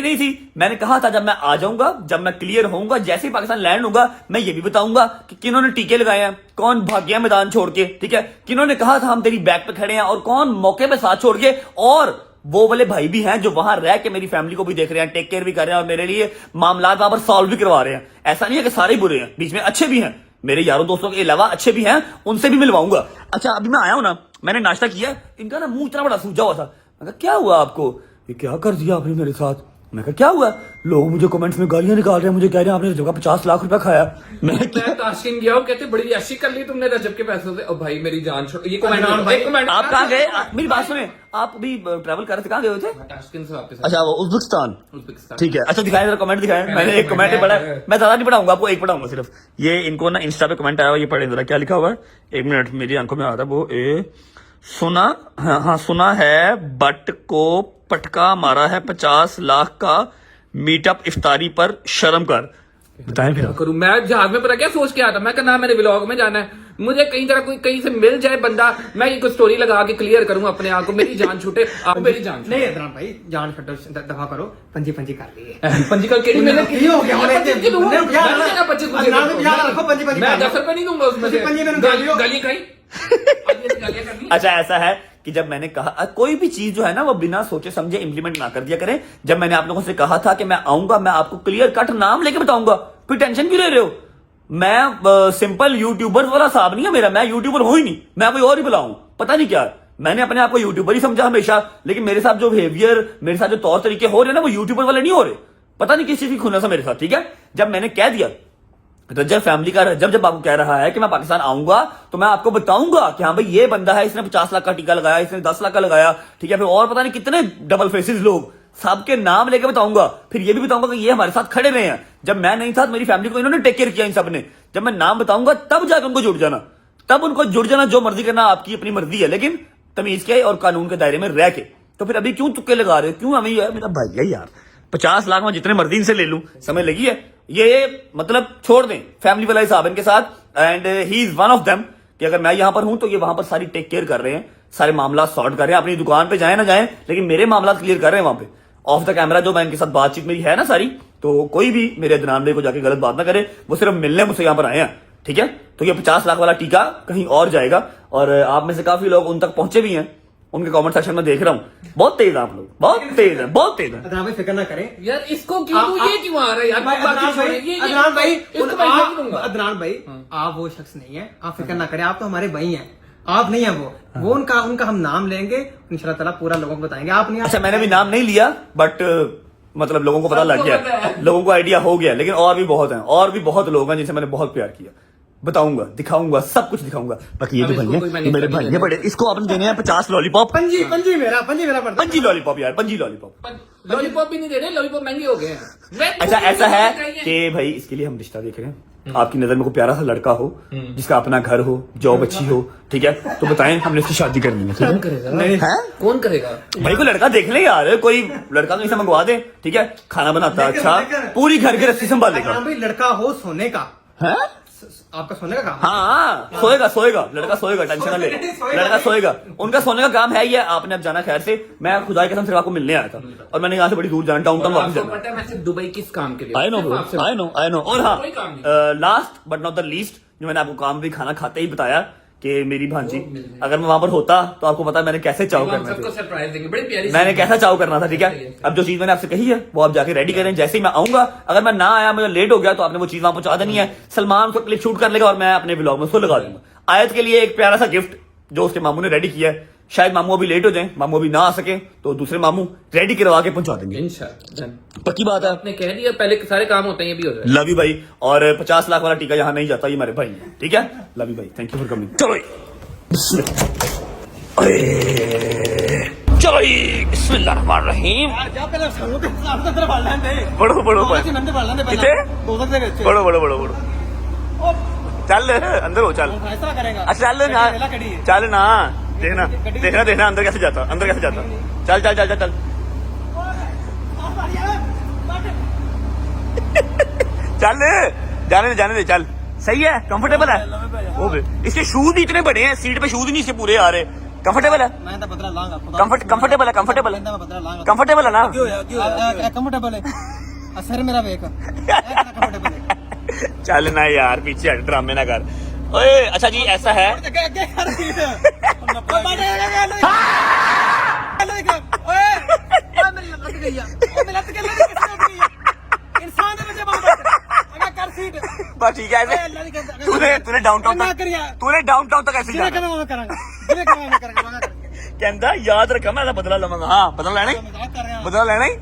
नहीं थी, मैंने कहा था जब मैं आ जाऊंगा, जब मैं क्लियर होऊंगा, जैसे ही पाकिस्तान लैंड होगा, मैं ये भी बताऊंगा कि किन्होंने टीके लगाए हैं, कौन भाग गया मैदान छोड़ के, ठीक है, किन्होंने कहा था हम तेरी बैक पे खड़े हैं और कौन मौके पे साथ छोड़ के। और वो वाले भाई भी हैं जो वहां रह के मेरी फैमिली को भी देख रहे हैं, टेक केयर भी कर रहे हैं और मेरे लिए मामला वहां पर सॉल्व भी करवा रहे हैं। ऐसा नहीं है कि सारे बुरे हैं, बीच में अच्छे भी हैं, मेरे यारों दोस्तों के अलावा अच्छे भी हैं, उनसे भी मिलवाऊंगा। अच्छा अभी मैं आया हूं ना, मैंने नाश्ता किया, इनका ना मुंह इतना बड़ा सूजा हुआ था। मैं कहा क्या हुआ आपको, ये क्या कर दिया आपने मेरे साथ? मैं कहा क्या हुआ? लोग मुझे कमेंट्स में गालियां निकाल रहे हैं, मुझे कह रहे हैं आपने रजब का 50 लाख रुपया खाया। मैं ताशकिन गया हूँ, कहते बड़ी अशी कर ली तुमने रजब के पैसों से। ओ भाई मेरी जान छोड़, ये कमेंट आप कहाँ गए? मेरी बात सुने, आप अभी ट्रैवल कर रहे थे, कहाँ गए थे? ताशकिन से वापस। अच्छा वो उज्बेकिस्तान, उज्बेकिस्तान। ठीक है। अच्छा दिखाएं जरा कमेंट दिखाएं। मैंने एक कमेंट पढ़ा, मैं ज्यादा नहीं पढ़ाऊंगा, आपको एक पढ़ाऊंगा सिर्फ। ये इनको ना इंस्टा पे कमेंट आया हुआ, ये पढ़े जरा क्या लिखा हुआ है। एक मिनट, मेरी आंखों में आ रहा है वो सुना है बट को पटका मारा है 50 लाख का मीटअप इफ्तारी पर, शर्म कर। बताएं फिर। करूं मैं जहाज में पता क्या सोच के आता, मैं कहना मैंने व्लॉग में जाना है, मुझे कहीं तरह कोई कहीं से मिल जाए बंदा, मैं ये कोई स्टोरी लगा के क्लियर करूं अपने आप को, मेरी जान छूटे, आप मेरी जान नहीं अदनान भाई जान छड्डो, दफा करो, पंजी कर लिए। पंजी करके मैंने हो गया मैं 10 रुपए नहीं दूंगा उसमें से, गाली खाई। अच्छा ऐसा है कि जब मैंने कहा कोई भी चीज जो है ना वो बिना सोचे समझे इंप्लीमेंट ना कर दिया करें। जब मैंने आप लोगों से कहा था कि मैं आऊंगा, मैं आपको क्लियर कट नाम लेके बताऊंगा, फिर टेंशन क्यों ले रहे हो? मैं सिंपल यूट्यूबर वाला साहब नहीं है मेरा, मैं यूट्यूबर हूं ही नहीं, मैं कोई और ही बुलाऊं, पता नहीं क्या। मैंने अपने आप को यूट्यूबर ही समझा हमेशा, लेकिन मेरे साथ जो बिहेवियर, मेरे साथ जो तौर तरीके हो रहे हैं ना, वो यूट्यूबर वाले नहीं हो रहे, पता नहीं किस चीज की खुन्नस है मेरे साथ, ठीक है। जब मैंने कह दिया रजब फैमिली का जब आपको कह रहा है कि मैं पाकिस्तान आऊंगा तो मैं आपको बताऊंगा कि हाँ भाई ये बंदा है, इसने 50 लाख का टीका लगाया, इसने 10 लाख का लगाया, ठीक है। फिर और पता नहीं कितने डबल फेसेस लोग, सबके नाम लेके बताऊंगा। फिर ये भी बताऊंगा कि ये हमारे साथ खड़े रहे हैं, जब मैं नहीं था तो मेरी फैमिली को इन्होंने टेक केयर किया इन सब ने। जब मैं नाम बताऊंगा तब जाकर उनको जुड़ जाना, तब उनको जुड़ जाना, जो मर्जी करना आपकी अपनी मर्जी है, लेकिन तमीज के और कानून के दायरे में रह के। तो फिर अभी क्यों तुक्के लगा रहे हो? क्यों? हमें मेरा भाई है यार, 50 लाख में जितने मर्जी इनसे ले लूं, समझ लगी है? ये मतलब छोड़ दें, फैमिली वाला हिसाब इनके साथ, and he is one of them कि अगर मैं यहां पर हूं तो ये वहां पर सारी टेक केयर कर रहे हैं, सारे मामला सॉर्ट कर रहे हैं। अपनी दुकान पे जाए ना जाए, लेकिन मेरे मामला क्लियर कर रहे हैं वहां पे ऑफ द कैमरा। जो मैं इनके साथ बातचीत मेरी है ना सारी, तो कोई भी मेरे अदनान भाई को जाके गलत बात ना करे, वो सिर्फ मिलने मुझसे यहां पर आए हैं, ठीक है। तो ये 50 लाख वाला टीका कहीं और जाएगा, और आप में से काफी लोग उन तक पहुंचे भी हैं, उनके कमेंट सेक्शन में देख रहा हूं, बहुत तेज आप लोग, बहुत तेज है, बहुत तेज है। अदनान भाई फिक्र ना करें यार, इसको क्यों ये क्यों आ रहा है यार? अदनान भाई आप वो शख्स नहीं है, आप फिक्र ना करें, आप तो हमारे भाई हैं, आप नहीं है वो उनका हम नाम लेंगे इंशाल्लाह ताला, पूरा लोगों को बताएंगे। आप नहीं, अच्छा मैंने भी नाम नहीं लिया, बट मतलब लोगों को पता लग गया, लोगों को आइडिया हो गया, लेकिन और भी बहुत हैं, और भी बहुत लोग हैं जिनसे मैंने बहुत प्यार किया। बताऊंगा, दिखाऊंगा, सब कुछ दिखाऊंगा। बाकी ये जो भाई है, मेरे भाई है बड़े, इसको आपने देने हैं 50 लॉलीपॉप। पंजी मेरा पड़ता, पंजी लॉलीपॉप यार, पंजी लॉलीपॉप। लॉलीपॉप भी नहीं दे रहे, लॉलीपॉप महंगे हो गए हैं। अच्छा ऐसा है कि भाई इसके लिए हम रिश्ता देख रहे हैं, आपकी नजर में कोई प्यारा सा लड़का हो, जिसका अपना घर हो, जॉब अच्छी हो, ठीक है, तो बताएं, हमने इसकी शादी करनी है। कौन करेगा? कौन करेगा भाई? कोई लड़का देख ले यार, कोई लड़का कहीं से मंगवा दे, ठीक है, खाना बनाता अच्छा, पूरी घर की रस्सी संभाल लेगा। भाई लड़का हो सोने का, आपका सोने का काम है? हाँ सोएगा सोएगा, लड़का सोएगा, टेंशन ना ले, लड़का सोएगा। उनका सोने का काम है ये। आपने अब जाना, खैर से मैं खुदा की कसम सिर्फ आपको मिलने आया था और मैंने यहाँ से बड़ी दूर जाना, डाउनटाउन वापस आपको जाना। पता है मैं सिर्फ दुबई किस काम के लिए आई नो सिर्फ आपसे- आई नो आई नो। और हाँ, कोई काम नहीं। Last but not the least, जो मैंने आपको काम भी खाना खाते ही बताया कि मेरी भांजी, अगर मैं वहां पर होता तो आपको पता है मैंने कैसे चाव हम करना सबको था, सरप्राइज देंगे, बड़ी प्यारी मैंने सी- कैसा चाव करना था। ठीक है, अब जो चीज मैंने आपसे कही है वो आप जाके रेडी करें। जैसे ही मैं आऊंगा, अगर मैं ना आया, मुझे लेट हो गया, तो आपने वो चीज वहां पहुंचा देनी है। सलमान उसको क्लिप शूट कर लेगा और मैं अपने ब्लॉग में उसको लगा दूंगा। आयत के लिए एक प्यारा सा गिफ्ट जो उसके मामू ने रेडी किया है। शायद मामू अभी लेट हो जाए, मामू अभी ना आ सके, तो दूसरे मामू रेडी करवा के पहुंचा देंगे। इंशाल्लाह डन। पक्की बात है। आपने कह दिया, पहले के सारे काम होते हैं, ये भी हो जाए। लव यू भाई। और 50 लाख वाला टीका यहाँ नहीं जाता, ये मेरे भाई हैं। ठीक है, लव यू भाई, थैंक यू फॉर कमिंग। चलो चलो बिस्मिल्लाहिर्रहमानिर्रहीम। जा पहले संगो के साथ तेरे बाल लेंदे बड़ो बड़ो आज नंदे बाल लेंदे किथे? दो तक दे ਵਿੱਚ बड़ो बड़ो बड़ो बड़ो चल अंदर हो, चल फैसला करेगा अच्छा चल ना, पहला कड़ी है चल ना, देखना देखना देखना अंदर कैसे जाता, अंदर कैसे जाता। चल चल चल चल चल चल, जाने दे चल। सही है, कंफर्टेबल है। ओ बे, इसके शूज ही इतने बड़े हैं, सीट पे शूज नहीं इसके पूरे आ रहे। कंफर्टेबल है, मैं तो बदला लांगा कंफर्टेबल है, कंफर्टेबल है, मैं बदला लांगा कंफर्टेबल है ना। कंफर्टेबल है असर मेरा वेख कंफर्टेबल है चल ना यार, पीछे हट, ड्रामे ना कर। ओए अच्छा जी, ऐसा है आगे कर सीट ओए मेरी लत गई है मेरी लत गई है इंसान दे बच्चे बात आगे कर सीट बस ठीक है। ऐसे तूने डाउनटाउन ना तक करिया तूने डाउनटाउन तक ऐसे जिने जाना। कदम मैं करांगा जिने कदम मैं करांगा कहता याद रखा, मैं ऐसा बदला लवांगा। हाँ बदला लेना ही, मजाक कर रहा है बदला लेना ही,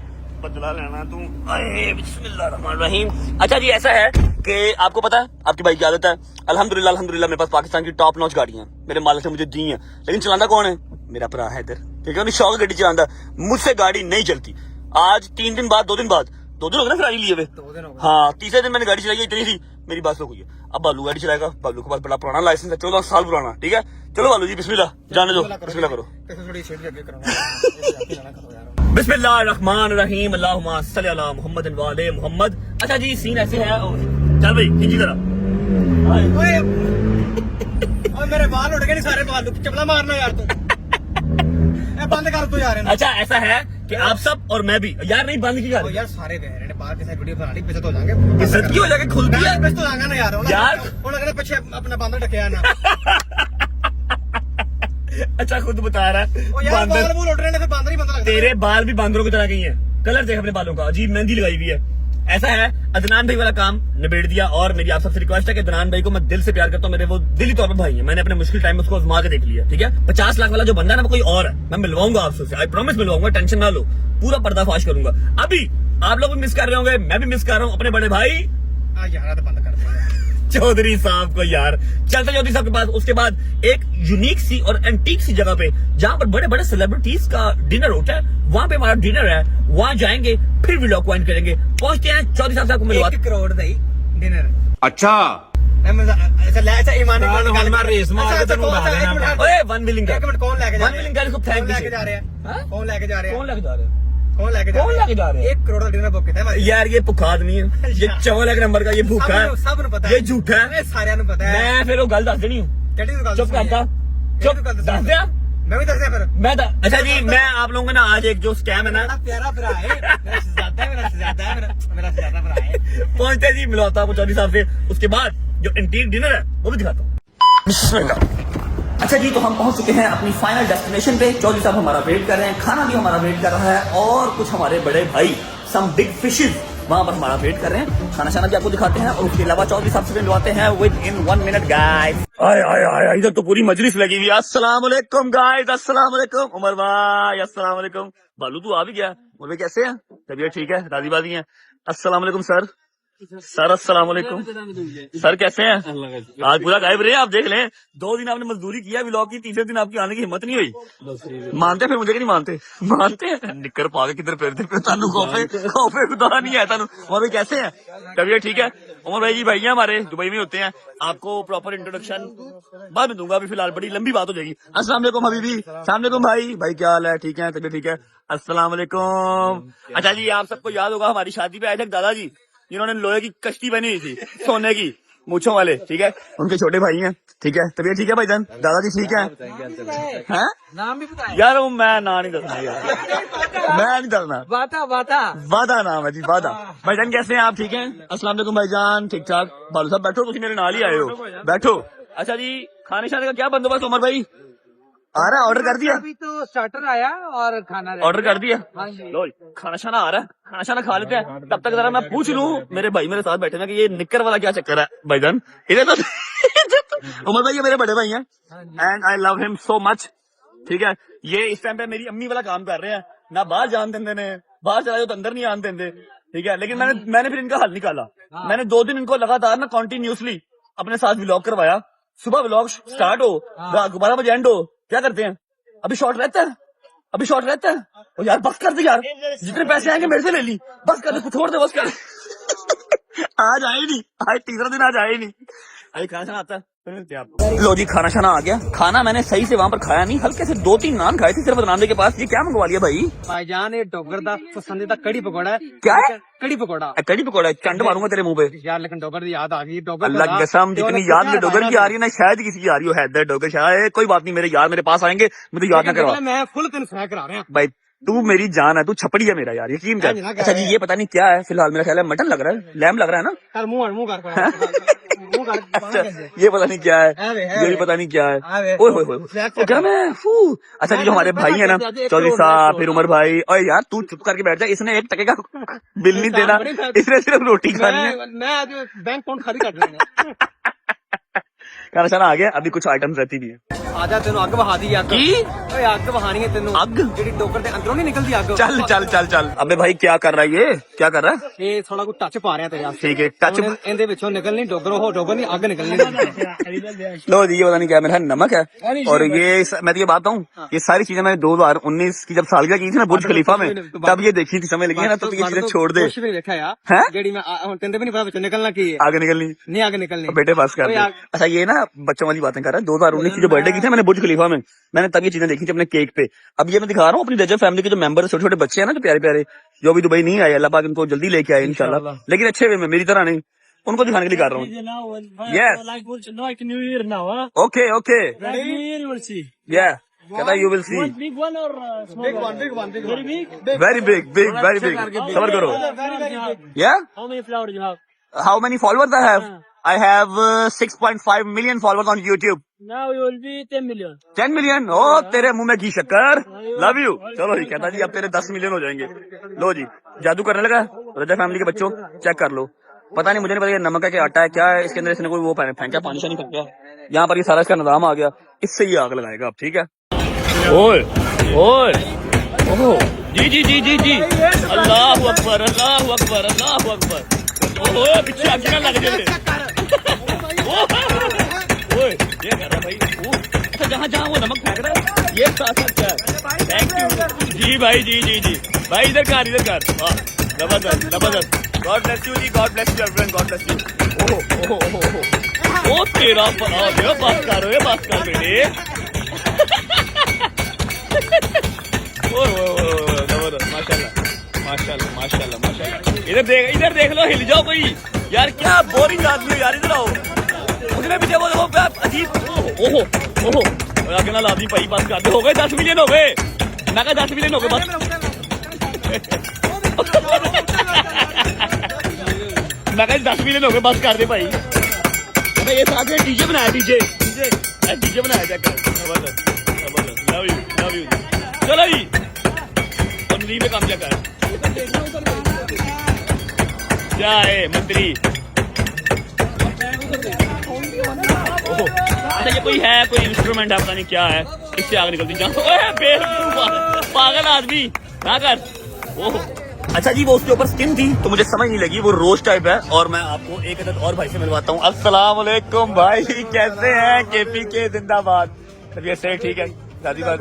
बदला लेना तू। अरे बिस्मिल्लाहिर्रहमानिर्रहीम। अच्छा जी, ऐसा है कि आपको पता है, आपकी भाई की आदत है, अल्हम्दुलिल्लाह अल्हम्दुलिल्लाह मेरे पास पाकिस्तान की टॉप नॉच गाड़ियां हैं, मेरे मालिक ने मुझे दी हैं, लेकिन चलाना कौन है? मेरा भरा है इधर, ठीक है, उन्हें शौक गाड़ी चलाना, मुझसे गाड़ी नहीं चलती। आज 3 दिन बाद 2 दिन हो गए ना गाड़ी लिए हुए। 2 दिन हो गए हाँ, तीसरे दिन मैंने गाड़ी चलाई है, इतनी थी मेरी बात हो गई है। अब बालू गाड़ी चलाएगा, बालू के पास बड़ा पुराना लाइसेंस है, 14 साल पुराना। ठीक है, चलो बालू जी बिस्मिल्लाह, जाने दो, बिस्मिल्लाह करो। कैसे थोड़ी सीट आगे करांगा बिस्मिल्लाहिर्रहमानिर्रहीम, अल्लाहुम्मा सल्ली अला मुहम्मद व आले मुहम्मद। अच्छा जी, सीन ऐसे है, चल भाई खींची जरा। ओए ओए मेरे बाल उड़ गए नहीं सारे बाल चपला मारना यार तू ए बंद कर तू यार अच्छा ऐसा है कि आप सब और मैं भी यार, नहीं बंद की ओ कर यार सारे बह रहे ने बाहर के साथ वीडियो बनानी बेइज्जत हो जाएंगे इज्जत की हो जाके खुलती है। बेइज्जत हो जाएगा ना यार यार। वो लग रहा पीछे अपना बांदर टकया ना अच्छा खुद बता रहा है, ओ यार बांदर- बाल उड़ रहे ने फिर बांदर ही बंदर लगता तेरे बाल भी बांदरों की तरह गई हैं। कलर देख अपने बालों का, अजीब मेहंदी लगाई हुई है। ऐसा है, अदनान भाई वाला काम निबेड़ दिया, और मेरी आप सबसे रिक्वेस्ट है कि अदनान भाई को मैं दिल से प्यार करता हूँ, मेरे वो दिली तौर पर भाई है। मैंने अपने मुश्किल टाइम में उसको आजमा के देख लिया। ठीक है, 50 लाख वाला जो बंदा है ना, वो कोई और है। मैं मिलवाऊंगा आपसे उसे, आई प्रॉमिस मिलवाऊंगा, टेंशन ना लो, पूरा पर्दाफाश करूंगा। अभी आप लोग भी मिस कर रहे होंगे, मैं भी मिस कर रहा हूँ अपने बड़े भाई आ यार तो बंद कर दे चौधरी साहब को यार। चलते चौधरी साहब के पास, उसके बाद एक यूनिक सी और एंटीक सी जगह पे जहां पर बड़े बड़े सेलिब्रिटीज का डिनर होता है, वहां पे हमारा डिनर है, वहां जाएंगे, फिर व्लॉग को एंड करेंगे। पहुंचते हैं चौधरी साहब को मिलवा। 1 करोड़ दई डिनर अच्छा अच्छा ले अच्छा ईमान चल ਹੁਣ ਮੈਂ ਰੇਸ ਮਾਰ ਕੇ ਤੈਨੂੰ ਉਡਾ ਦੇਣਾ। ओए वन विलिंग एक मिनट कौन लेके जा वन विलिंग गाइस को थैंक लेके जा रहे हैं कौन लेके जा रहे हैं कौन लेके जा रहे हैं? कौन लेके कौन लेके जा रहे हैं? 1 करोड़ का डिनर बुक किया है यार ये भुखा आदमी है, ये 4 नंबर का ये भूखा है, ਸਭ ਨੂੰ ਪਤਾ ये झूठा है। ਇਹ ਸਾਰਿਆਂ ਨੂੰ ਪਤਾ ਹੈ मैं फिर वो गल दस देनी हूँ, ਕਿਹੜੀ ਗੱਲ चुप करता, चुप दस दिया मैं भी दस फिर मैं अच्छा जी, मैं आप लोगों को ना आज एक जो स्कैम है ना, बड़ा प्यारा भरा है मेरा शहजादा है मेरा शहजादा है मेरा शहजादा भरा है पहुंचते जी मिलवाता हूँ चौधरी साहब से। उसके बाद जो एंटीक डिनर है वो भी दिखाता हूँ। बिस्मिल्लाह। अच्छा जी, तो हम पहुंच चुके हैं अपनी फाइनल डेस्टिनेशन पे। चौधरी साहब हमारा वेट कर रहे हैं, खाना भी हमारा वेट कर रहा है, और कुछ हमारे बड़े भाई सम बिग फिशेज वहां पर हमारा वेट कर रहे हैं। खाना शाना भी आपको दिखाते हैं, और उसके अलावा चौधरी साहब से भी मिलवाते हैं विद इन 1 मिनट गाइस। आय आय आय, इधर तो पूरी मजलिस लगी हुई है। अस्सलाम वालेकुम गाइस, अस्सलाम वालेकुम उमर भाई, अस्सलाम वालेकुम। बालू तू आ भी गया, बोले कैसे हैं, तबीयत ठीक है, राजी बाजी है। अस्सलाम वालेकुम सर, सर अस्सलाम वालेकुम सर, कैसे हैं? आज पूरा गायब रहे, आप देख लें, 2 दिन आपने मजदूरी किया व्लॉग की, तीसरे दिन आपकी आने की हिम्मत नहीं हुई। मानते फिर मुझे कि नहीं मानते? मानते हैं, निकर पा के किधर फिरते फिर तानू खौफे खौफे खुदा नहीं है तानू। उमर भाई कैसे हैं, तबीयत ठीक है? उमर भाई जी भाई हैं हमारे, दुबई में होते हैं। आपको प्रॉपर इंट्रोडक्शन बाद में दूंगा, अभी फिलहाल बड़ी लंबी बात हो जाएगी। अस्सलाम वालेकुम हबीबी, अस्सलाम वालेकुम भाई, भाई क्या हाल है, ठीक है, तबीयत ठीक है? अस्सलाम वालेकुम। अच्छा जी, आप सबको याद होगा हमारी शादी पे आए थे दादाजी, जिन्होंने लोहे की कश्ती बनी हुई थी सोने की, मूछों वाले, ठीक है, उनके छोटे भाई हैं, ठीक है। तबीयत ठीक है भाईजान? दादाजी ठीक है? हैं? नाम भी बताए। यार वो मैं ना नहीं दसना यार, मैं नहीं दसना। वादा नाम है जी, वादा। भाईजान कैसे हैं आप? ठीक हैं? अस्सलाम वालेकुम भाईजान, ठीक ठाक। बालू साहब बैठो, तुम मेरे नाल ही आए हो, बैठो। अच्छा जी, खाने शाने का क्या बंदोबस्त उमर भाई? आ रहा है? ऑर्डर कर दिया? अभी तो स्टार्टर आया और खाना ऑर्डर कर दिया? हाँ जी। लो खाना शाना आ रहा है, खाना शाना खा लेते हैं। तब तक जरा मैं पूछ लूं, मेरे भाई मेरे साथ बैठे हैं, कि ये निक्कर वाला क्या चक्कर है भाईजान? इधर तो उमर भाई ये मेरे बड़े भाई हैं and I love him so much, ठीक है। ये इस टाइम पे मेरी अम्मी वाला काम कर रहे हैं, ना बाहर जान देंगे ने, बाहर चला जाओ तो अंदर नहीं आन देंगे, ठीक है। लेकिन मैंने फिर इनका हल निकाला। मैंने 2 दिन इनको लगातार ना कॉन्टिन्यूसली अपने साथ व्लॉग करवाया। सुबह व्लॉग स्टार्ट हो, 12 बजे एंड हो, क्या करते हैं? अभी शॉर्ट रहता है, अभी शॉर्ट रहता है। ओ यार बस कर दे यार, जितने पैसे आएंगे मेरे से ले ली, बस कर दे, छोड़ दे, बस कर दे। आज आए नहीं, आज तीसरा दिन आज आए नहीं। अरे खाना शाना आता है फिर मिलते हैं आपको। लो जी खाना शाना आ गया। खाना मैंने सही से वहाँ पर खाया नहीं, हल्के से 2-3 नान खाए थे सिर्फ नानदे के पास। ये क्या मंगवा लिया भाई? भाईजान ये डोगर दा पसंदीदा कड़ी पकौड़ा है। क्या है? कड़ी पकौड़ा कड़ी पकौड़ा, चंड मारूंगा तेरे मुंह पे। यार, लेकिन डोगर की याद आ गई। डोगर अल्लाह की कसम, जितनी याद में डोगर की आ रही है ना, शायद किसी की आ रही हो हैदर डोगर शायद। कोई बात नहीं, मेरे यार मेरे पास आएंगे, मुझे याद ना करवा। मैं फुल कन्फर्म करा रहा हूँ भाई तू मेरी जान है, तू छपड़ी है मेरा यार, यकीन कर। अच्छा जी ये पता नहीं क्या है, फिलहाल मेरा ख्याल है मटन लग रहा है, लैम लग रहा है ना। कर मुंह कर अच्छा ये पता नहीं क्या है, ये भी पता नहीं क्या है। ओए होए होए, तो क्या मैं अच्छा जी जो हमारे भाई है ना, चौधरी साहब, फिर उमर भाई। और यार तू चुप करके बैठ जा, इसने 1 टके का बिल नहीं देना, इसने सिर्फ रोटी खानी है। मैं आज बैंक अकाउंट खाली कर रहा हूँ। खाना शाना आ गया, अभी कुछ आइटम्स रहती भी है। आजा तेन अग बहा दी अग की? ओए अग बहानी है तेन अग? जेडी डोगर दे अंदरों नहीं निकलती अग। चल चल चल चल। अबे भाई क्या कर रहा है ये, क्या कर रहा है? ये थोड़ा कुछ टच पा रहा तेरे वास्ते। ठीक है टच। इनदे विचों निकलनी डोगर हो डोगर नहीं अग निकलनी। लो जी ये पता नहीं क्या मेरा नमक है। और ये मैं तो ये बात हूँ, ये सारी चीजें मैंने 2019 की जब सालगिरह की थी ना बुर्ज खलीफा में, तब ये देखी थी, समय लगी है ना, तो ये चीजें छोड़ दे। कुछ भी नहीं देखा यार हैं? जेडी मैं तेरे भी नहीं पता विचों निकलना की है, आगे निकलनी नहीं आगे निकलनी। बेटे पास कर दे। अच्छा ये ना बच्चों वाली बातें कर रहा है। 2019 की जो बर्थडे की थी मैंने बुर्ज खलीफा में, मैंने तब ये चीजें देखी थी अपने केक पे। अब ये मैं दिखा रहा हूँ अपनी रजब फैमिली के जो मेंबर, छोटे छोटे बच्चे हैं ना, जो प्यारे प्यारे, जो अभी दुबई नहीं आए, अल्लाह पाक इनको जल्दी लेके आए इंशाल्लाह, लेकिन अच्छे वे में, मेरी तरह नहीं। उनको दिखाने के लिए कर रहा हूँ। Yes. ओके ओके या कहता you will see very big big very big. सबर करो। या how many followers I have 6.5 million followers on YouTube. Now you will be 10 million. 10 million? ओ तेरे मुंह में घी शक्कर, लव यू। चलो जी कहता जी अब तेरे 10 मिलियन हो जाएंगे। लो जी जादू करने लगा रजा फैमिली के बच्चों, चेक कर लो। पता नहीं, मुझे नहीं पता ये नमक है कि आटा है क्या है, इसके अंदर इसने कोई वो फेंका, पानी शानी फेंका। यहाँ पर ये सारा इसका निजाम आ गया, इससे ये आग लगाएगा अब, ठीक है। ओए ओए ओहो जी जी जी जी जी, अल्लाह अकबर अल्लाह अकबर अल्लाह अकबर। ओए पीछे आग ना लग जाए। ओए ये कर रहा भाई। अच्छा जहाँ जहाँ वो नमक फेंक रहा है ये साथ साथ क्या है? थैंक यू जी भाई, जी जी जी भाई, इधर कर वाह जबरदस्त जबरदस्त। गॉड ब्लेस यू जी, God bless you everyone, God bless you. ओहो ओहो ओहो ओ तेरा बना दे, बात कर बेटे। जबरदस्त माशाल्लाह माशाल्लाह माशाल्लाह माशाल्लाह। इधर देख लो, हिल जाओ कोई यार, क्या बोरिंग आदमी हो यार, इधर आओ। मुझे पीछे वो अजीब। ओहो ओहो आगे ना आदमी पाई पास कर दे। हो गए 10 मिलियन हो गए, मैं कहा 10 मिलियन हो गए बस। मैं कहा 10 मिलियन हो गए बस कर दे भाई। ये साथ में डीजे बनाया, डीजे बनाया, चेक कर। जबरदस्त जबरदस्त, लव यू जी। चलो जी मंत्री पे काम क्या कर, क्या है मंत्री। अच्छा ये कोई है, कोई इंस्ट्रूमेंट है, पता नहीं क्या है, इससे आग निकलती जान। पागल आदमी ना कर। ओह अच्छा जी वो उसके ऊपर स्किन थी तो मुझे समझ नहीं लगी, वो रोज टाइप है। और मैं आपको एक अदद और भाई से मिलवाता हूँ। अस्सलाम वालेकुम भाई, कैसे हैं? केपी के जिंदाबाद। तबीयत से ठीक है दादी बात।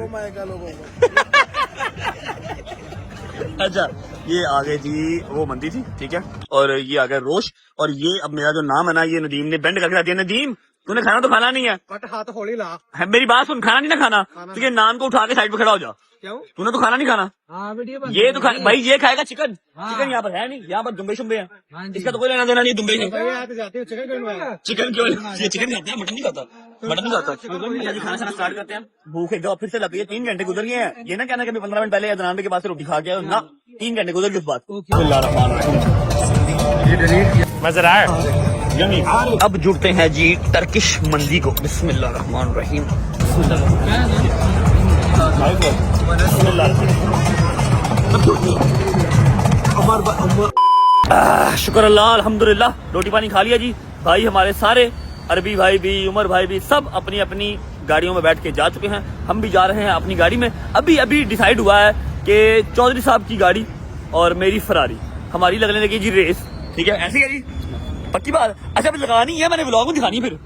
अच्छा ये आ गए जी वो मंदी थी, ठीक है, और ये आ गया रोश। और ये अब मेरा जो नाम है ना, ये नदीम ने बेंड करके दिया। नदीम तूने खाना तो खाना नहीं है। बट हाथ हौली ला। है, मेरी बात सुन, खाना नहीं ना खाना, तो ये नान को उठा के साइड पे खड़ा हो जा। क्यों? तूने तो खाना नहीं खाना। हाँ वीडियो बन ये तो भाई ये खाएगा चिकन। चिकन यहाँ पर है नहीं, यहाँ पर दुम्बे शुम्बे हैं। इसका तो कोई लेना देना नहीं दुम्बे से। चिकन क्यों? चिकन क्यों? ये चिकन खाता है, मटन नहीं खाता। मटन नहीं खाता। चलिए खाना खाना स्टार्ट करते हैं। भूख एकदम फिर से लग गई है, 3 घंटे गुजर गए हैं। ये ना कहना कि 15 मिनट पहले अदनान के पास से रोटी खा गया ना, 3 घंटे गुजर गए उस बात। यम्मी। अब जुड़ते हैं जी टर्किश मंदी को। बिस्मिल्लाहिर्रहमानिर्रहीम। शुक्र अल्लाह, अल्हम्दुलिल्लाह, रोटी पानी खा लिया जी। भाई हमारे सारे अरबी भाई भी, उमर भाई भी, सब अपनी अपनी गाड़ियों में बैठ के जा चुके हैं। हम भी जा रहे हैं अपनी गाड़ी में। अभी डिसाइड हुआ है कि चौधरी साहब की गाड़ी और मेरी फरारी, हमारी लगने लगी जी रेस। ठीक है, ऐसी है जी, पक्की बात। अच्छा अभी लगानी है, मैंने व्लॉग में दिखानी है फिर।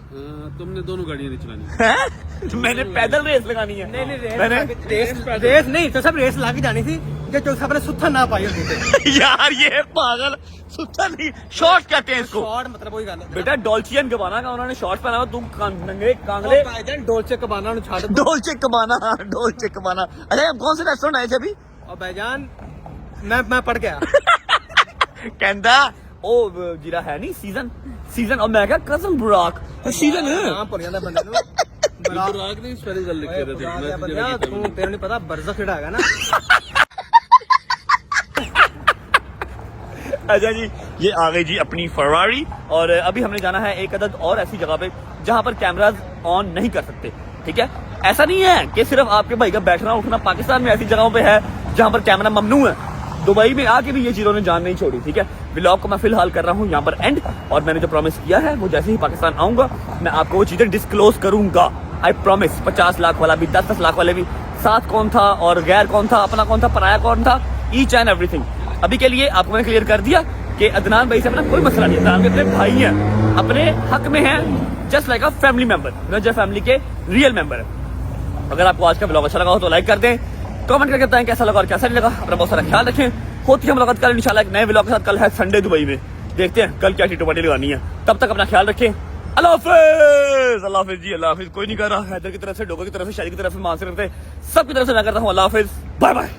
तुमने दोनों गाड़ियां नहीं चलानी हैं? मैंने पैदल रेस लगानी है। नहीं मैंने रेस नहीं तो सब रेस लाके जानी थी कि जो सबने सुत्था ना पाई होती थी। यार ये पागल, सुत्ता नहीं, शॉर्ट कहते हैं इसको। शॉर्ट मतलब वही गाना बेटा डॉल्चियन गबाना का उन्होंने शॉर्ट पहना हुआ, तुम नंगे कांगले। भाईजान डोल्चे कबाना नु छाड़ दो। डोल्चे कबाना, डोल्चे कबाना। अच्छा आप कौन से रेस्टोरेंट आए थे अभी? और भाईजान मैं पढ़ गया। कहता ओ जीरा है नहीं सीजन और मैं क्या कसम बुराक सीजन है। नाम पड़ जाता बंदे नु। बुराक नहीं स्पेलिंग कर लिख के दे बंदा तू तेरे नहीं पता बरज़ख खड़ा है ना। अच्छा जी, ये आ गई जी अपनी फरारी और अभी हमने जाना है एक अदद और ऐसी जगह पे जहां पर कैमराज ऑन नहीं कर सकते। ठीक है, ऐसा नहीं है कि सिर्फ आपके भाई का बैठना उठना, पाकिस्तान में ऐसी जगहों पे है जहां पर कैमरा ममनू है। दुबई में आके भी ये चीजों ने जान नहीं छोड़ी। ठीक है, व्लॉग को मैं फिलहाल कर रहा हूँ यहाँ पर एंड, और मैंने जो प्रॉमिस किया है वो जैसे ही पाकिस्तान आऊंगा मैं आपको वो चीजें डिस्क्लोज करूंगा। I promise. 50 लाख वाला भी, 10 लाख वाले भी, साथ कौन था और गैर कौन था, अपना कौन था, पराया कौन था, ईच एंड एवरीथिंग। अभी के लिए आपको मैंने क्लियर कर दिया कि अदनान भाई से अपना कोई मसला नहीं है। अदनान के अपने भाई हैं, अपने हक में हैं, just like a family member, Raza family के रियल मेंबर है। अगर आपको आज का ब्लॉग अच्छा लगा हो तो लाइक कर दें, कमेंट करके बताएं कैसा लगा और कैसा नहीं लगा। अपना बहुत सारा ख्याल रखें। होती है मुलाकात कल इंशाल्लाह एक नए ब्लॉग के साथ। कल है संडे दुबई में, देखते हैं कल क्या टीटो पार्टी लगानी है। तब तक अपना ख्याल रखें। अल्लाह हाफिज। अल्लाह हाफिज जी, अल्लाह हाफिज। कोई नहीं कर रहा, हैदर की तरफ से, डोगर की तरफ से, शादी की तरफ से, मानसर से, सबकी तरफ से मैं करता हूँ अल्लाह हाफिज, बाय बाय।